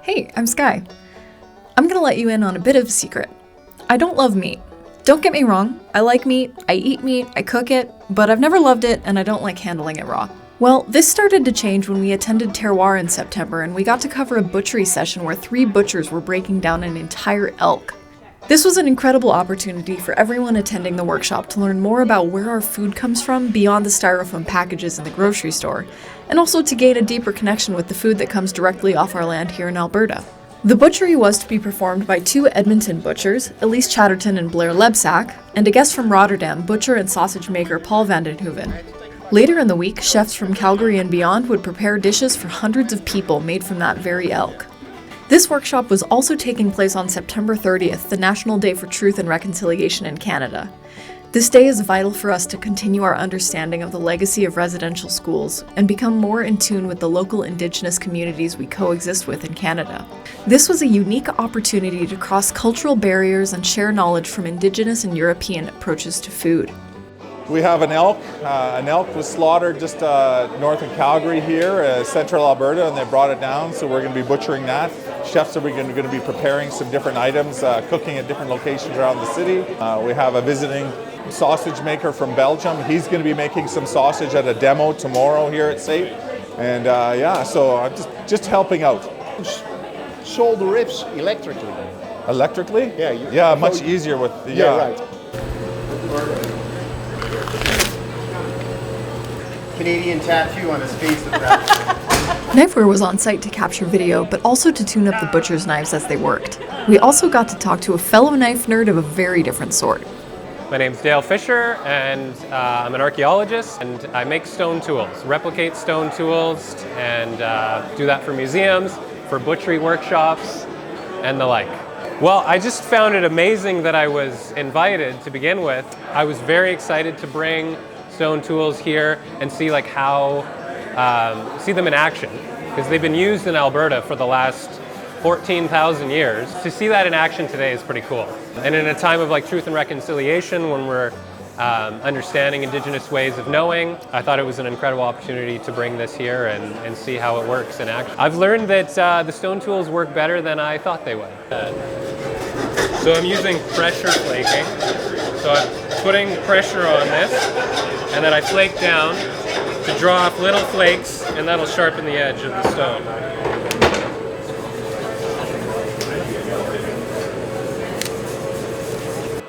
Hey, I'm Sky. I'm gonna let you in on a bit of a secret. I don't love meat. Don't get me wrong, I like meat, I eat meat, I cook it, but I've never loved it and I don't like handling it raw. Well, this started to change when we attended Terroir in September and we got to cover a butchery session where 3 butchers were breaking down an entire elk. This was an incredible opportunity for everyone attending the workshop to learn more about where our food comes from beyond the styrofoam packages in the grocery store, and also to gain a deeper connection with the food that comes directly off our land here in Alberta. The butchery was to be performed by 2 Edmonton butchers, Elyse Chatterton and Blair Lebsack, and a guest from Rotterdam, butcher and sausage maker Paul van den Hooven. Later in the week, chefs from Calgary and beyond would prepare dishes for hundreds of people made from that very elk. This workshop was also taking place on September 30th, the National Day for Truth and Reconciliation in Canada. This day is vital for us to continue our understanding of the legacy of residential schools and become more in tune with the local Indigenous communities we coexist with in Canada. This was a unique opportunity to cross cultural barriers and share knowledge from Indigenous and European approaches to food. We have an elk. An elk was slaughtered just north of Calgary here, central Alberta, and they brought it down, so we're going to be butchering that. Chefs are going to be preparing some different items, cooking at different locations around the city. We have a visiting sausage maker from Belgium. He's going to be making some sausage at a demo tomorrow here at SAPE. And so I'm just helping out. Sold the ribs electrically. Electrically? Yeah, much easier with the... Yeah, right. Canadian tattoo on his face of that. Knifewear was on site to capture video, but also to tune up the butcher's knives as they worked. We also got to talk to a fellow knife nerd of a very different sort. My name's Dale Fisher, and I'm an archeologist, and I make stone tools, replicate stone tools, and do that for museums, for butchery workshops, and the like. Well, I just found it amazing that I was invited to begin with. I was very excited to bring stone tools here and see see them in action, because they've been used in Alberta for the last 14,000 years. To see that in action today is pretty cool. And in a time of truth and reconciliation, when we're understanding Indigenous ways of knowing, I thought it was an incredible opportunity to bring this here and see how it works in action. I've learned that the stone tools work better than I thought they would. So I'm using pressure flaking. So I'm putting pressure on this, and then I flake down to draw off little flakes, and that'll sharpen the edge of the stone.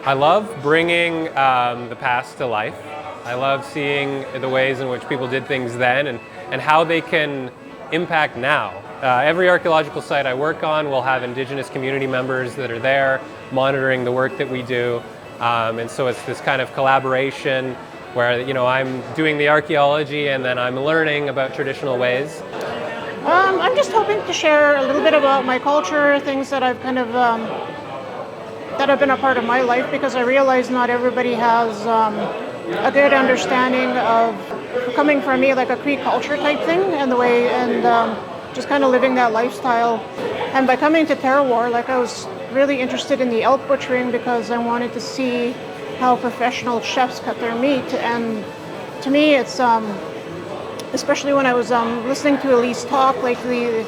I love bringing the past to life. I love seeing the ways in which people did things then and how they can impact now. Every archaeological site I work on will have Indigenous community members that are there monitoring the work that we do. And so it's this kind of collaboration where I'm doing the archaeology and then I'm learning about traditional ways. I'm just hoping to share a little bit about my culture, things that I've kind of that have been a part of my life, because I realize not everybody has a good understanding of, coming from me, like a Cree culture type thing, and the way, and just kind of living that lifestyle. And by coming to Terroir, I was really interested in the elk butchering because I wanted to see how professional chefs cut their meat. And to me, it's especially when I was listening to Elyse talk lately,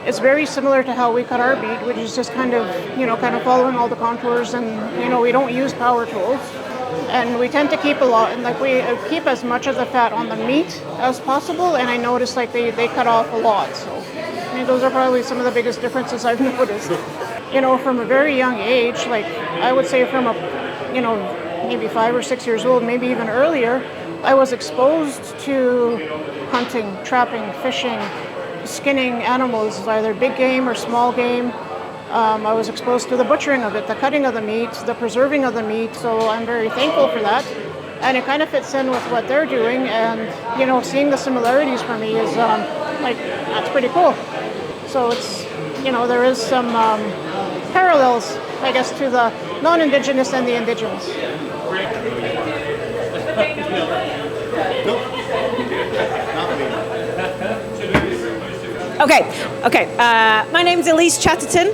it's very similar to how we cut our meat, which is just kind of following all the contours, and we don't use power tools, and we tend to keep a lot, and we keep as much of the fat on the meat as possible. And I noticed they cut off a lot. So those are probably some of the biggest differences I've noticed. From a very young age, I would say from maybe 5 or 6 years old, maybe even earlier, I was exposed to hunting, trapping, fishing, skinning animals, either big game or small game. I was exposed to the butchering of it, the cutting of the meat, the preserving of the meat, so I'm very thankful for that. And it kind of fits in with what they're doing, and seeing the similarities for me is that's pretty cool. So it's, there is some parallels, I guess, to the non-Indigenous and the Indigenous. Okay. My name's Elyse Chatterton.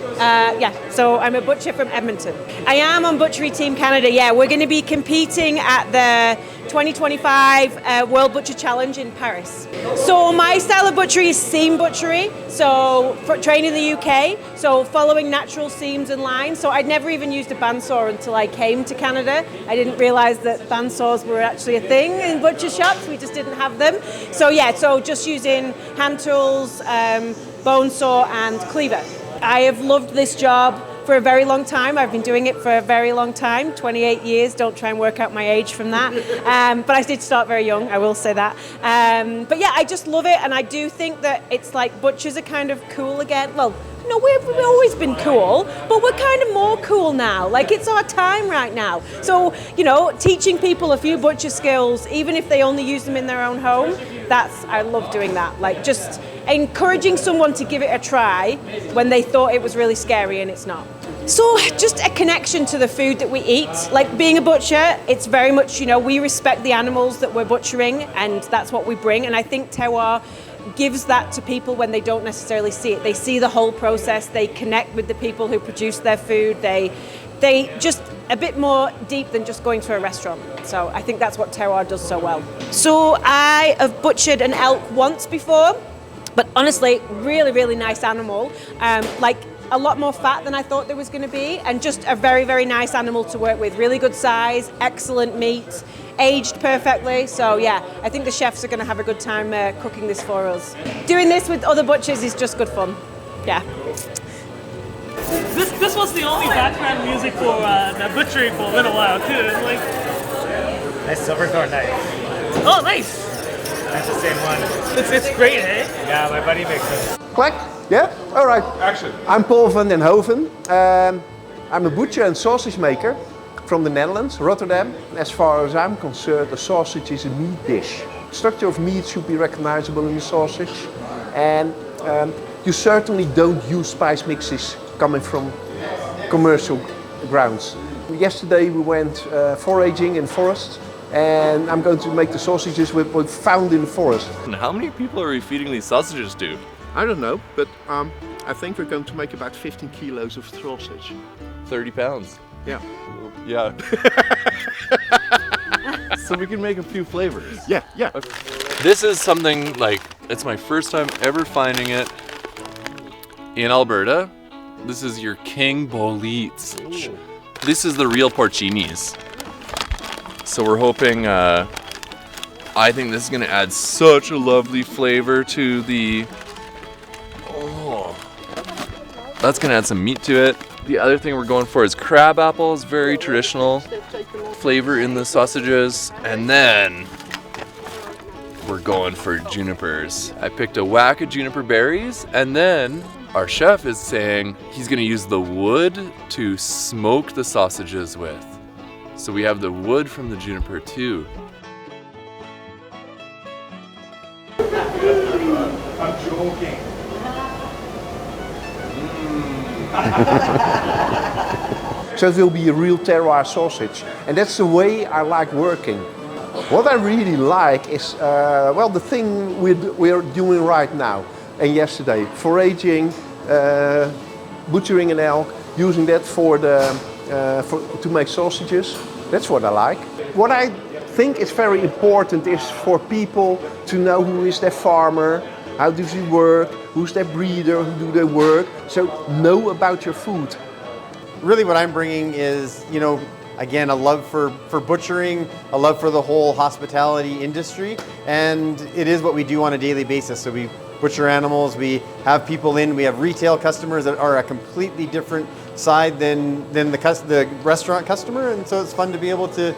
So I'm a butcher from Edmonton. I am on Butchery Team Canada. Yeah, we're going to be competing at the 2025 World Butcher Challenge in Paris. So my style of butchery is seam butchery, so trained in the UK, so following natural seams and lines. So I'd never even used a bandsaw until I came to Canada. I didn't realise that bandsaws were actually a thing in butcher shops, we just didn't have them. So yeah, so just using hand tools, bone saw and cleaver. I have loved this job for a very long time. I've been doing it for a very long time, 28 years. Don't try and work out my age from that. But I did start very young, I will say that. But yeah, I just love it, and I do think that it's like butchers are kind of cool again. Well, no, we've always been cool, but we're kind of more cool now. Like, it's our time right now. So, you know, teaching people a few butcher skills, even if they only use them in their own home, I love doing that. Like, just encouraging someone to give it a try when they thought it was really scary and it's not. So just a connection to the food that we eat. Like, being a butcher, it's very much, you know, we respect the animals that we're butchering, and that's what we bring. And I think Terroir gives that to people when they don't necessarily see it. They see the whole process, they connect with the people who produce their food, they just a bit more deep than just going to a restaurant. So I think that's what Terroir does so well. So I have butchered an elk once before, but honestly, really, really nice animal. Like, a lot more fat than I thought there was going to be, and just a very, very nice animal to work with. Really good size, excellent meat, aged perfectly. So yeah, I think the chefs are going to have a good time cooking this for us. Doing this with other butchers is just good fun. Yeah. This was the only background music for the butchery for a little while too. Like, nice silverthorn knife. Oh, nice. That's the same one. It's great, eh? Yeah, my buddy makes it. Clack? Yeah? All right. Action. I'm Paul van den Hooven. I'm a butcher and sausage maker from the Netherlands, Rotterdam. As far as I'm concerned, a sausage is a meat dish. The structure of meat should be recognizable in the sausage. And you certainly don't use spice mixes coming from commercial grounds. Yesterday we went foraging in forest, and I'm going to make the sausages we found in the forest. And how many people are we feeding these sausages to? I don't know, but I think we're going to make about 15 kilos of sausage. 30 pounds. Yeah. Yeah. So we can make a few flavors. Yeah. This is something like, it's my first time ever finding it in Alberta. This is your king boletes. This is the real porcinis. So we're hoping, I think this is gonna add such a lovely flavor to the, that's gonna add some meat to it. The other thing we're going for is crab apples, very traditional flavor in the sausages. And then we're going for junipers. I picked a whack of juniper berries, and then our chef is saying he's gonna use the wood to smoke the sausages with. So we have the wood from the juniper too. I'm joking. So it will be a real terroir sausage, and that's the way I like working. What I really like is, well, the thing we're doing right now and yesterday, foraging, butchering an elk, using that to make sausages. That's what I like. What I think is very important is for people to know who is their farmer, how does he work, who's their breeder, who do they work. So know about your food. Really what I'm bringing is, you know, again, a love for butchering, a love for the whole hospitality industry, and it is what we do on a daily basis. So we butcher animals, we have people in, we have retail customers that are a completely different side than the restaurant customer, and so it's fun to be able to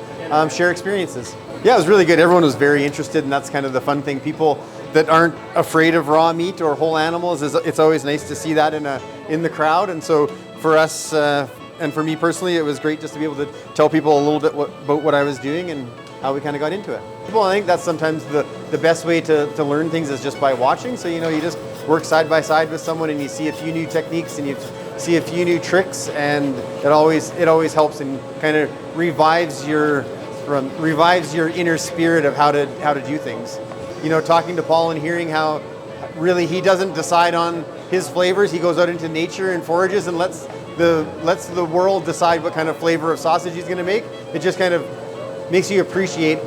share experiences. Yeah, it was really good. Everyone was very interested, and that's kind of the fun thing. People that aren't afraid of raw meat or whole animals, it's always nice to see that in the crowd. And so for us, and for me personally, it was great just to be able to tell people a little bit about what I was doing and how we kind of got into it. Well, I think that's sometimes the best way to learn things is just by watching. So, you know, you just work side by side with someone and you see a few new techniques and you see a few new tricks, and it always helps and kind of revives your inner spirit of how to do things. You know, talking to Paul and hearing how really he doesn't decide on his flavors. He goes out into nature and forages and lets the world decide what kind of flavor of sausage he's going to make. It just kind of makes you appreciate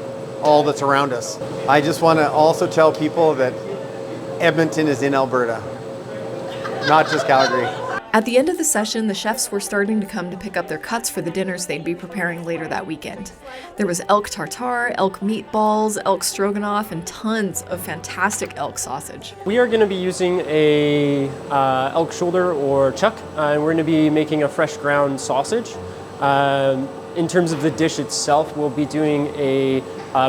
all that's around us. I just want to also tell people that Edmonton is in Alberta, not just Calgary. At the end of the session, the chefs were starting to come to pick up their cuts for the dinners they'd be preparing later that weekend. There was elk tartare, elk meatballs, elk stroganoff, and tons of fantastic elk sausage. We are going to be using a elk shoulder or chuck, and we're going to be making a fresh ground sausage. In terms of the dish itself, we'll be doing a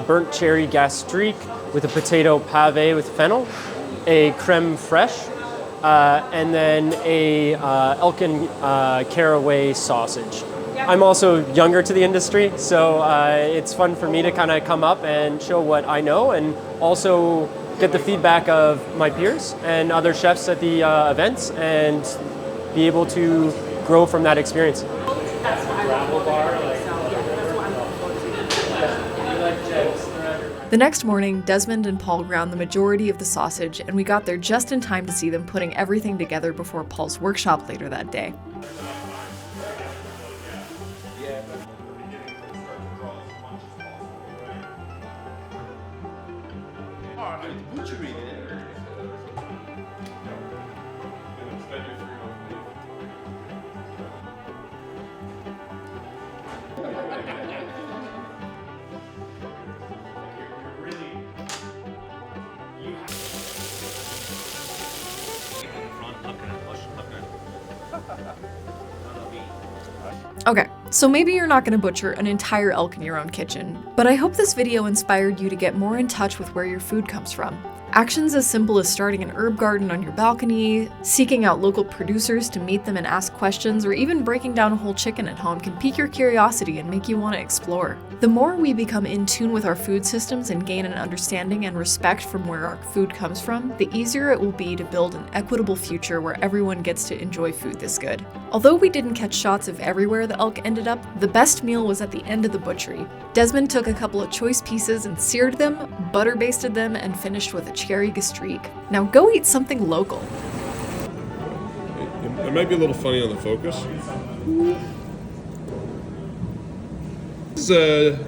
burnt cherry gastrique with a potato pave with fennel, a creme fraiche, and then a elk and caraway sausage. I'm also younger to the industry, so it's fun for me to kind of come up and show what I know and also get the feedback of my peers and other chefs at the events and be able to grow from that experience. The next morning, Desmond and Paul ground the majority of the sausage, and we got there just in time to see them putting everything together before Paul's workshop later that day. Okay, so maybe you're not going to butcher an entire elk in your own kitchen, but I hope this video inspired you to get more in touch with where your food comes from. Actions as simple as starting an herb garden on your balcony, seeking out local producers to meet them and ask questions, or even breaking down a whole chicken at home can pique your curiosity and make you want to explore. The more we become in tune with our food systems and gain an understanding and respect from where our food comes from, the easier it will be to build an equitable future where everyone gets to enjoy food this good. Although we didn't catch shots of everywhere the elk ended up, the best meal was at the end of the butchery. Desmond took a couple of choice pieces and seared them, butter basted them, and finished with a cherry gastrique. Now go eat something local. It might be a little funny on the focus. This is